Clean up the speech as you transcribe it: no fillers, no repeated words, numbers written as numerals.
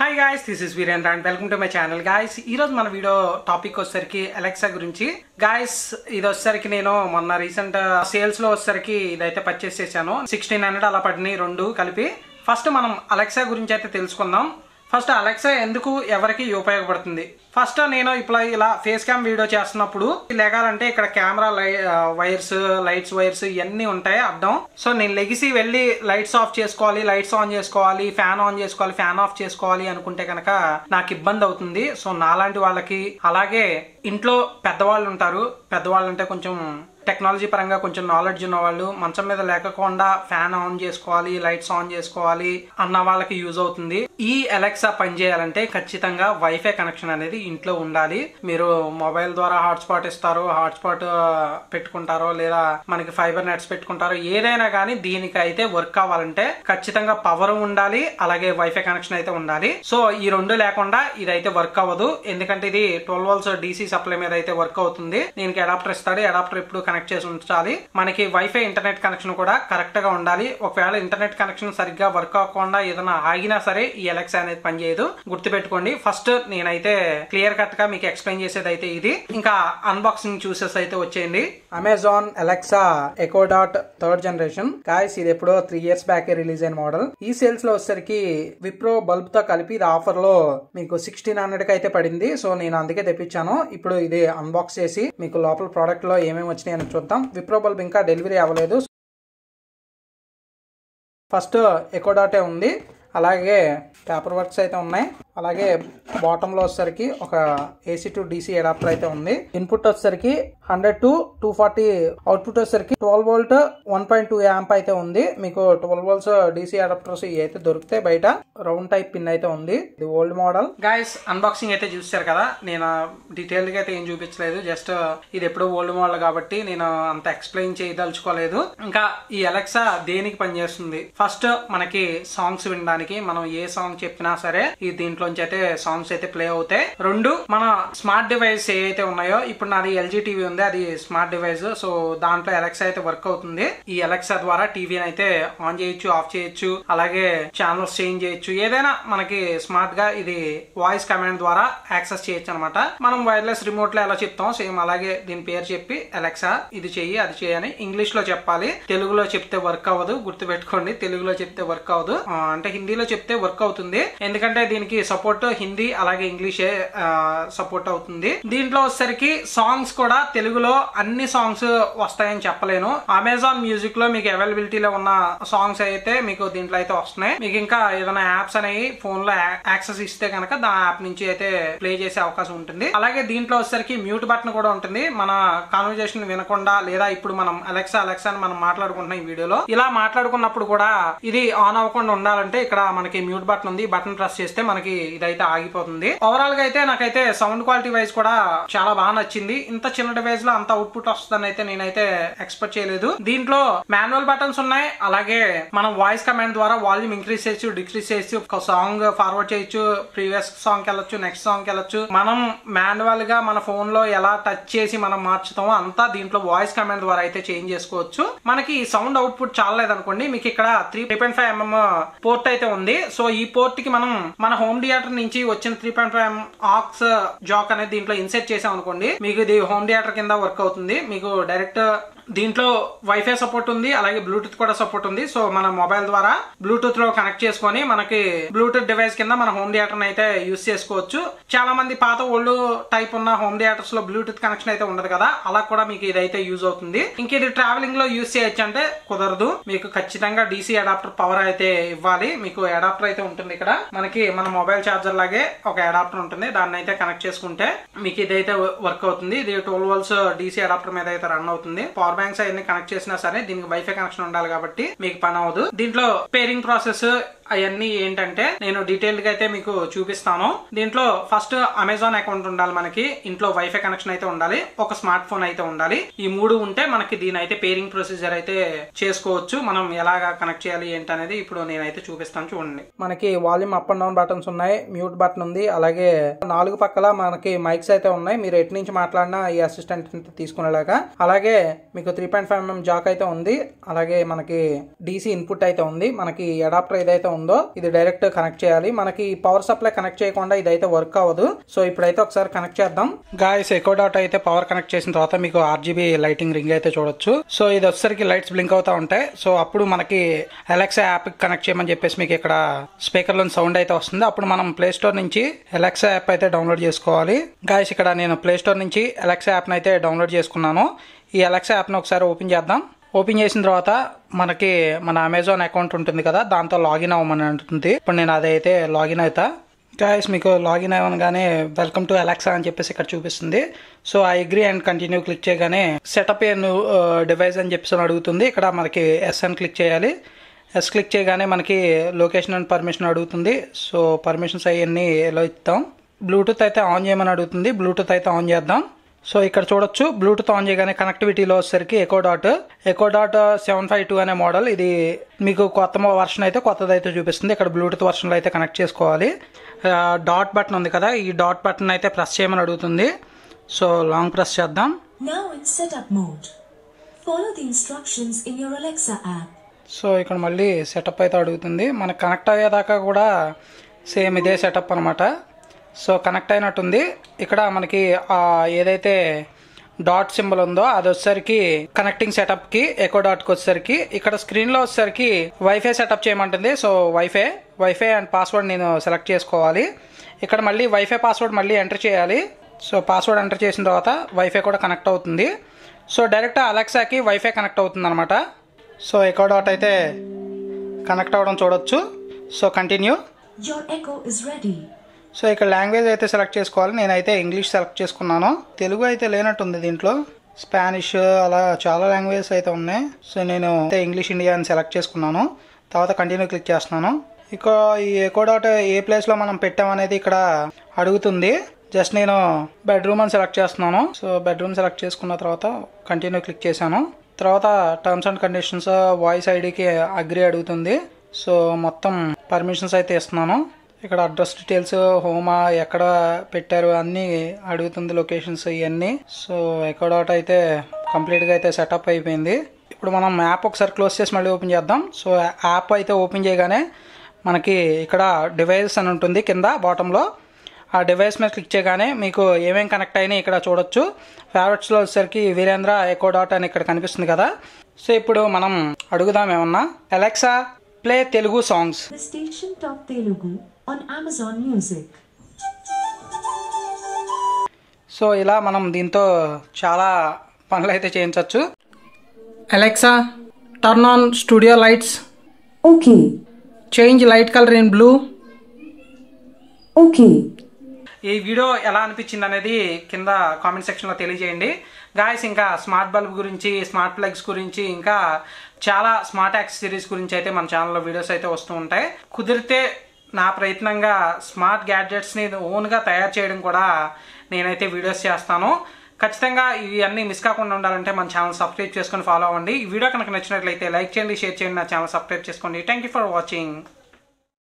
Hi guys, this is Virendra and welcome to my channel guys. ఈ రోజు మన video topic వచ్చేసరికి Alexa గురించి. గైస్ ఇది వచ్చేసరికి నేను మొన్న రీసెంట్ సేల్స్ లో వచ్చేసరికి ఇదైతే పర్చేస్ చేశాను. 1600 అలా పడినాయి రెండు కలిపి. ఫస్ట్ మనం అలెక్సా గురించి అయితే తెలుసుకుందాం. ఫస్ట్ అలెక్సా ఎందుకు ఎవరికి ఉపయోగపడుతుంది. ఫస్ట్ నేను ఇప్పుడు ఇలా ఫేస్ క్యామ్ వీడియో చేస్తున్నప్పుడు లెగాలంటే ఇక్కడ కెమెరా వైర్స్ లైట్స్ వైర్స్ ఇవన్నీ ఉంటాయి అడ్డం. సో నేను లెగిసి వెళ్ళి లైట్స్ ఆఫ్ చేసుకోవాలి, లైట్స్ ఆన్ చేసుకోవాలి, ఫ్యాన్ ఆన్ చేసుకోవాలి, ఫ్యాన్ ఆఫ్ చేసుకోవాలి అనుకుంటే కనుక నాకు ఇబ్బంది అవుతుంది. సో నాలాంటి వాళ్ళకి, అలాగే ఇంట్లో పెద్దవాళ్ళు ఉంటారు, పెద్దవాళ్ళు అంటే కొంచెం టెక్నాలజీ పరంగా కొంచెం నాలెడ్జ్ ఉన్న వాళ్ళు, మంచం మీద లేకుండా ఫ్యాన్ ఆన్ చేసుకోవాలి, లైట్స్ ఆన్ చేసుకోవాలి అన్న వాళ్ళకి యూజ్ అవుతుంది. ఈ అలెక్సా పనిచేయాలంటే ఖచ్చితంగా వైఫై కనెక్షన్ అనేది ఇంట్లో ఉండాలి. మీరు మొబైల్ ద్వారా హాట్స్పాట్ ఇస్తారో, హాట్స్పాట్ పెట్టుకుంటారో, లేదా మనకి ఫైబర్ నెట్స్ పెట్టుకుంటారో, ఏదైనా కానీ దీనికి అయితే వర్క్ అవ్వాలంటే ఖచ్చితంగా పవర్ ఉండాలి, అలాగే వైఫై కనెక్షన్ అయితే ఉండాలి. సో ఈ రెండు లేకుండా ఇదైతే వర్క్ అవ్వదు. ఎందుకంటే ఇది 12 volts DC సప్లై మీద అయితే వర్క్ అవుతుంది. దీనికి అడాప్టర్ ఇస్తాడు, అడాప్టర్ ఎప్పుడు కనెక్ట్ చేసి ఉంచాలి. మనకి వైఫై ఇంటర్నెట్ కనెక్షన్ కూడా కరెక్ట్ గా ఉండాలి. ఒకవేళ ఇంటర్నెట్ కనెక్షన్ సరిగ్గా వర్క్ అవ్వకుండా ఏదైనా ఆగినా సరే ఈ అలెక్సా అనేది పనిచేయదు. గుర్తుపెట్టుకోండి. ఫస్ట్ నేనైతే క్లియర్ కట్ గా మీకు ఎక్స్ప్లెయిన్ చేసేది అయితే ఇది. ఇంకా అన్బాక్సింగ్ చూసేసి అయితే వచ్చేయండి. Amazon Alexa Echo Dot 3rd generation guys. ఇది ఎప్పుడో 3 years బ్యాక్ రిలీజ్ అయిన మోడల్. ఈ సేల్స్ లో వచ్చేసరికి విప్రో బల్బ్ తో కలిపి ఇది ఆఫర్ లో మీకు 1600 కి అయితే పడింది. సో నేను అందుకే తెప్పించాను. ఇప్పుడు ఇది అన్బాక్స్ చేసి మీకు లోపల ప్రోడక్ట్ లో ఏమేమి వచ్చినాయి అని చూద్దాం. విప్రో బల్బ్ ఇంకా డెలివరీ అవ్వలేదు. ఫస్ట్ ఎకో డాటే ఉంది, అలాగే పేపర్ వర్క్స్ అయితే ఉన్నాయి, అలాగే బాటమ్ లో వచ్చేసరికి ఒక AC to DC అడాప్టర్ అయితే ఉంది. ఇన్పుట్ వచ్చేసరికి 100 to 240, అవుట్పుట్ వచ్చేసరికి 12 volt 1.2 amp అయితే ఉంది. మీకు 12 volts DC అడాప్టర్స్ అయితే దొరికితే బయట రౌండ్ టైప్ పిన్ అయితే ఉంది. ఇది ఓల్డ్ మోడల్. గైస్ అన్బాక్సింగ్ అయితే చూసారు కదా. నేను డీటెయిల్ గా అయితే ఏం చూపించలేదు, జస్ట్ ఇది ఎప్పుడు ఓల్డ్ మోడల్ కాబట్టి నేను అంత ఎక్స్ప్లెయిన్ చేయదలుచుకోలేదు. ఇంకా ఈ అలెక్సా దేనికి పనిచేస్తుంది. ఫస్ట్ మనకి సాంగ్స్ వినడానికి, మనం ఏ సాంగ్ చెప్పినా సరే ఈ దీంట్లోంచి అయితే సాంగ్స్ అయితే ప్లే అవుతాయి. రెండు, మన స్మార్ట్ డివైస్ ఏవైతే ఉన్నాయో, ఇప్పుడు నాది LG టీవీ ఉంది, అది స్మార్ట్ డివైస్. సో దాంట్లో అలెక్సా అయితే వర్క్ అవుతుంది. ఈ అలెక్సా ద్వారా టీవీని అయితే ఆన్ చేయొచ్చు, ఆఫ్ చేయొచ్చు, అలాగే ఛానల్స్ చేంజ్ చేయొచ్చు. ఏదైనా మనకి స్మార్ట్ గా ఇది వాయిస్ కమాండ్ ద్వారా యాక్సెస్ చేయొచ్చు అనమాట. మనం వైర్లెస్ రిమోట్ లో ఎలా చెప్తాం సేమ్ అలాగే దీని పేరు చెప్పి అలెక్సా ఇది చెయ్యి, అది చేయని ఇంగ్లీష్ లో చెప్పాలి. తెలుగులో చెప్తే వర్క్ అవ్వదు, గుర్తుపెట్టుకోండి. తెలుగులో చెప్తే వర్క్ అవ్వదు, అంటే హిందీలో చెప్తే వర్క్ అవుతుంది. ఎందుకంటే దీనికి సపోర్ట్ హిందీ అలాగే ఇంగ్లీషే సపోర్ట్ అవుతుంది. దీంట్లో వచ్చేసరికి సాంగ్స్ కూడా తెలుగులో అన్ని సాంగ్స్ వస్తాయని చెప్పలేను. అమెజాన్ మ్యూజిక్ లో మీకు అవైలబిలిటీలో ఉన్న సాంగ్స్ అయితే మీకు దీంట్లో అయితే వస్తున్నాయి. మీకు ఇంకా ఏదైనా యాప్స్ అనేవి ఫోన్ లో యాక్సెస్ ఇస్తే కనుక దా యాప్ నుంచి అయితే ప్లే చేసే అవకాశం ఉంటుంది. అలాగే దీంట్లో వచ్చేసరికి మ్యూట్ బటన్ కూడా ఉంటుంది. మన కాన్వర్జేషన్ వినకుండా, లేదా ఇప్పుడు మనం అలెక్సా అలెక్సా అని మనం మాట్లాడుకుంటున్నాం ఈ వీడియోలో, ఇలా మాట్లాడుకున్నప్పుడు కూడా ఇది ఆన్ అవ్వకుండా ఉండాలంటే ఇక్కడ మనకి మ్యూట్ బటన్ ఉంది. బటన్ ప్రెస్ చేస్తే మనకి ఇదైతే ఆగిపోతుంది. ఓవరాల్ గా అయితే నాకైతే సౌండ్ క్వాలిటీ వైజ్ కూడా చాలా బాగా నచ్చింది. ఇంత చిన్న డివైస్ లో అంత అవుట్పుట్ వస్తుందని అయితే నేనైతే ఎక్స్పెక్ట్ చేయలేదు. దీంట్లో మాన్యువల్ బటన్స్ ఉన్నాయి, అలాగే మనం వాయిస్ కమాండ్ ద్వారా వాల్యూమ్ ఇంక్రీజ్ చేయొచ్చు, డిక్రీజ్ చేయొచ్చు, ఒక సాంగ్ ఫార్వర్డ్ చేయొచ్చు, ప్రీవియస్ సాంగ్ కి వెళ్ళొచ్చు, నెక్స్ట్ సాంగ్ కి వెళ్ళొచ్చు. మనం మాన్యువల్ గా మన ఫోన్ లో ఎలా టచ్ చేసి మనం మార్చుతామో అంతా దీంట్లో వాయిస్ కమాండ్ ద్వారా అయితే చేంజ్ చేసుకోవచ్చు. మనకి సౌండ్ అవుట్పుట్ చాలా లేదనుకోండి, మీకు ఇక్కడ 3.5 mm పోర్ట్ అయితే ఉంది. సో ఈ పోర్ట్ కి మనం మన హోమ్ థియేటర్ నుంచి వచ్చిన 3.5 mm ఆక్స్ జాక్ అనేది దీంట్లో ఇన్సెట్ చేసాం అనుకోండి, మీకు ఇది హోమ్ థియేటర్ కింద వర్క్ అవుతుంది. మీకు డైరెక్ట్ దీంట్లో వైఫై సపోర్ట్ ఉంది, అలాగే బ్లూటూత్ కూడా సపోర్ట్ ఉంది. సో మన మొబైల్ ద్వారా బ్లూటూత్ లో కనెక్ట్ చేసుకొని మనకి బ్లూటూత్ డివైస్ కింద మన హోమ్ థియేటర్ అయితే యూస్ చేసుకోవచ్చు. చాలా మంది పాత ఓల్డ్ టైప్ ఉన్న హోమ్ థియేటర్స్ లో బ్లూటూత్ కనెక్షన్ అయితే ఉండదు కదా, అలా కూడా మీకు ఇదైతే యూజ్ అవుతుంది. ఇంక ఇది ట్రావెలింగ్ లో యూజ్ చేయొచ్చు అంటే కుదరదు, మీకు ఖచ్చితంగా DC అడాప్టర్ పవర్ అయితే ఇవ్వాలి. మీకు అడాప్టర్ అయితే ఉంటుంది ఇక్కడ, మనకి మన మొబైల్ ఛార్జర్ లాగే ఒక అడాప్టర్ ఉంటుంది, దాన్ని అయితే కనెక్ట్ చేసుకుంటే మీకు ఇదైతే వర్క్ అవుతుంది. ఇది 12 volts DC అడాప్టర్ మీద అయితే రన్ అవుతుంది. పవర్ బ్యాంక్స్ అవన్నీ కనెక్ట్ చేసినా సరే దీనికి వైఫై కనెక్షన్ ఉండాలి కాబట్టి మీకు పని అవ్వదు. దీంట్లో పేరింగ్ ప్రాసెస్ అవన్నీ ఏంటంటే నేను డీటెయిల్ గా అయితే మీకు చూపిస్తాను. దీంట్లో ఫస్ట్ అమెజాన్ అకౌంట్ ఉండాలి, మనకి ఇంట్లో వైఫై కనెక్షన్ అయితే ఉండాలి, ఒక స్మార్ట్ ఫోన్ అయితే ఉండాలి. ఈ మూడు ఉంటే మనకి దీని అయితే పేరింగ్ ప్రొసీజర్ అయితే చేసుకోవచ్చు. మనం ఎలాగా కనెక్ట్ చేయాలి ఏంటనేది ఇప్పుడు నేనైతే చూపిస్తాను, చూడండి. మనకి volume up and down buttons ఉన్నాయి, మ్యూట్ బటన్ ఉంది, అలాగే 4 పక్కల మనకి మైక్స్ అయితే ఉన్నాయి. మీరు ఎటు నుంచి మాట్లాడినా ఈ అసిస్టెంట్ తీసుకునేలాగా. అలాగే మీకు మీకు 3.5mm జాక్ అయితే ఉంది. అలాగే మనకి డీసీ ఇన్పుట్ అయితే ఉంది. మనకి అడాప్టర్ ఏదైతే ఉందో ఇది డైరెక్ట్ కనెక్ట్ చేయాలి. మనకి పవర్ సప్లై కనెక్ట్ చేయకుండా ఇదైతే వర్క్ అవ్వదు. సో ఇప్పుడైతే ఒకసారి కనెక్ట్ చేద్దాం. గాయస్ ఎకో డాట్ అయితే పవర్ కనెక్ట్ చేసిన తర్వాత మీకు RGB లైటింగ్ రింగ్ అయితే చూడొచ్చు. సో ఇది వచ్చేసరికి లైట్స్ బ్లింక్ అవుతా ఉంటాయి. సో అప్పుడు మనకి అలెక్సా యాప్ కనెక్ట్ చేయమని చెప్పేసి మీకు ఇక్కడ స్పీకర్ లో సౌండ్ అయితే వస్తుంది. అప్పుడు మనం ప్లే స్టోర్ నుంచి అలెక్సా యాప్ అయితే డౌన్లోడ్ చేసుకోవాలి. గాయస్ ఇక్కడ నేను ప్లే స్టోర్ నుంచి అలెక్సా యాప్ అయితే డౌన్లోడ్ చేసుకున్నాను. ఈ అలెక్సా యాప్ని ఒకసారి ఓపెన్ చేద్దాం. ఓపెన్ చేసిన తర్వాత మనకి మన అమెజాన్ అకౌంట్ ఉంటుంది కదా, దాంతో లాగిన్ అవ్వమని ఉంటుంది. ఇప్పుడు నేను అదైతే లాగిన్ అవుతా. గాయస్ మీకు లాగిన్ అవ్వగానే వెల్కమ్ టు అలెక్సా అని చెప్పేసి ఇక్కడ చూపిస్తుంది. So I agree and continue click చేయగానే సెటప్ ఏ న్యూ డివైస్ అని చెప్పేసి అడుగుతుంది. ఇక్కడ మనకి ఎస్ అని క్లిక్ చేయాలి. ఎస్ క్లిక్ చేయగానే మనకి లొకేషన్ అండ్ పర్మిషన్ అడుగుతుంది. సో పర్మిషన్స్ అవన్నీ ఎలా ఇస్తాం. బ్లూటూత్ అయితే ఆన్ చేయమని అడుగుతుంది. బ్లూటూత్ అయితే ఆన్ చేద్దాం. సో ఇక్కడ చూడొచ్చు బ్లూటూత్ ఆన్ చేయగానే కనెక్టివిటీలో వచ్చేసరికి ఎకో డాట్ 752 అనే మోడల్. ఇది మీకు కొత్త వర్షన్ అయితే కొత్తదైతే చూపిస్తుంది. ఇక్కడ బ్లూటూత్ వర్షన్లో అయితే కనెక్ట్ చేసుకోవాలి. డాట్ బటన్ ఉంది కదా, ఈ డాట్ బటన్ అయితే ప్రెస్ చేయమని అడుగుతుంది. సో లాంగ్ ప్రెస్ చేద్దాం. సో ఇక్కడ మళ్ళీ సెటప్ అయితే అడుగుతుంది. మనకు కనెక్ట్ అయ్యేదాకా కూడా సేమ్ ఇదే సెటప్ అనమాట. సో కనెక్ట్ అయినట్టుంది. ఇక్కడ మనకి ఏదైతే డాట్ సింబల్ ఉందో అది వచ్చేసరికి కనెక్టింగ్ సెటప్కి ఎకో డాట్కి వచ్చేసరికి ఇక్కడ స్క్రీన్లో వచ్చేసరికి వైఫై సెటప్ చేయమంటుంది. సో వైఫై అండ్ పాస్వర్డ్ నేను సెలెక్ట్ చేసుకోవాలి. ఇక్కడ మళ్ళీ వైఫై పాస్వర్డ్ మళ్ళీ ఎంటర్ చేయాలి. సో పాస్వర్డ్ ఎంటర్ చేసిన తర్వాత వైఫై కూడా కనెక్ట్ అవుతుంది. సో డైరెక్ట్ అలెక్సాకి వైఫై కనెక్ట్ అవుతుంది అనమాట. సో ఎకో డాట్ అయితే కనెక్ట్ అవ్వడం చూడొచ్చు. So continue. సో ఇక్కడ లాంగ్వేజ్ అయితే సెలెక్ట్ చేసుకోవాలి. నేనైతే ఇంగ్లీష్ సెలెక్ట్ చేసుకున్నాను. తెలుగు అయితే లేనట్టుంది దీంట్లో. స్పానిష్ అలా చాలా లాంగ్వేజెస్ అయితే ఉన్నాయి. సో నేను అయితే ఇంగ్లీష్ ఇండియా అని సెలెక్ట్ చేసుకున్నాను. తర్వాత కంటిన్యూ క్లిక్ చేస్తున్నాను. ఇక ఈ ఎకో డాట్ ఏ ప్లేస్లో మనం పెట్టామనేది ఇక్కడ అడుగుతుంది. జస్ట్ నేను బెడ్రూమ్ అని సెలెక్ట్ చేస్తున్నాను. సో బెడ్రూమ్ సెలెక్ట్ చేసుకున్న తర్వాత కంటిన్యూ క్లిక్ చేశాను. తర్వాత టర్మ్స్ అండ్ కండిషన్స్ వాయిస్ ఐడికి అగ్రీ అడుగుతుంది. సో మొత్తం పర్మిషన్స్ అయితే ఇస్తున్నాను. ఇక్కడ అడ్రస్ డీటెయిల్స్, హోమా, ఎక్కడ పెట్టారు అన్నీ అడుగుతుంది, లొకేషన్స్ ఇవన్నీ. సో ఎకో డాట్ అయితే కంప్లీట్గా అయితే సెటప్ అయిపోయింది. ఇప్పుడు మనం యాప్ ఒకసారి క్లోజ్ చేసి మళ్ళీ ఓపెన్ చేద్దాం. సో యాప్ అయితే ఓపెన్ చేయగానే మనకి ఇక్కడ డివైస్ అని ఉంటుంది కింద బాటంలో. ఆ డివైస్ మీద క్లిక్ చేయగానే మీకు ఏమేమి కనెక్ట్ అయినాయి ఇక్కడ చూడొచ్చు. ఫేవరెట్స్లో వచ్చేసరికి వీరేంద్ర ఎకో డాట్ అని ఇక్కడ కనిపిస్తుంది కదా. సో ఇప్పుడు మనం అడుగుదాం ఏమన్నా. Alexa play Telugu songs. So ఇలా మనం దీంతో చాలా పనులు అయితే చేయించవచ్చు. Alexa turn on studio lights. Okay. Change light colour in blue. Okay. ఈ వీడియో ఎలా అనిపించింది అనేది కింద కామెంట్ సెక్షన్లో తెలియజేయండి. గాయస్ ఇంకా స్మార్ట్ బల్బ్ గురించి, స్మార్ట్ ప్లగ్స్ గురించి, ఇంకా చాలా స్మార్ట్ యాక్సెసరీస్ గురించి అయితే మన ఛానల్లో వీడియోస్ అయితే వస్తూ ఉంటాయి. కుదిరితే నా ప్రయత్నంగా స్మార్ట్ గ్యాడ్జెట్స్ని ఓన్గా తయారు చేయడం కూడా నేనైతే వీడియోస్ చేస్తాను. ఖచ్చితంగా ఇవి అన్నీ మిస్ కాకుండా ఉండాలంటే మన ఛానల్ సబ్స్క్రైబ్ చేసుకొని ఫాలో అవ్వండి. ఈ వీడియో కనుక నచ్చినట్లయితే లైక్ చేయండి, షేర్ చేయండి, నా ఛానల్ సబ్స్క్రైబ్ చేసుకోండి. Thank you for watching.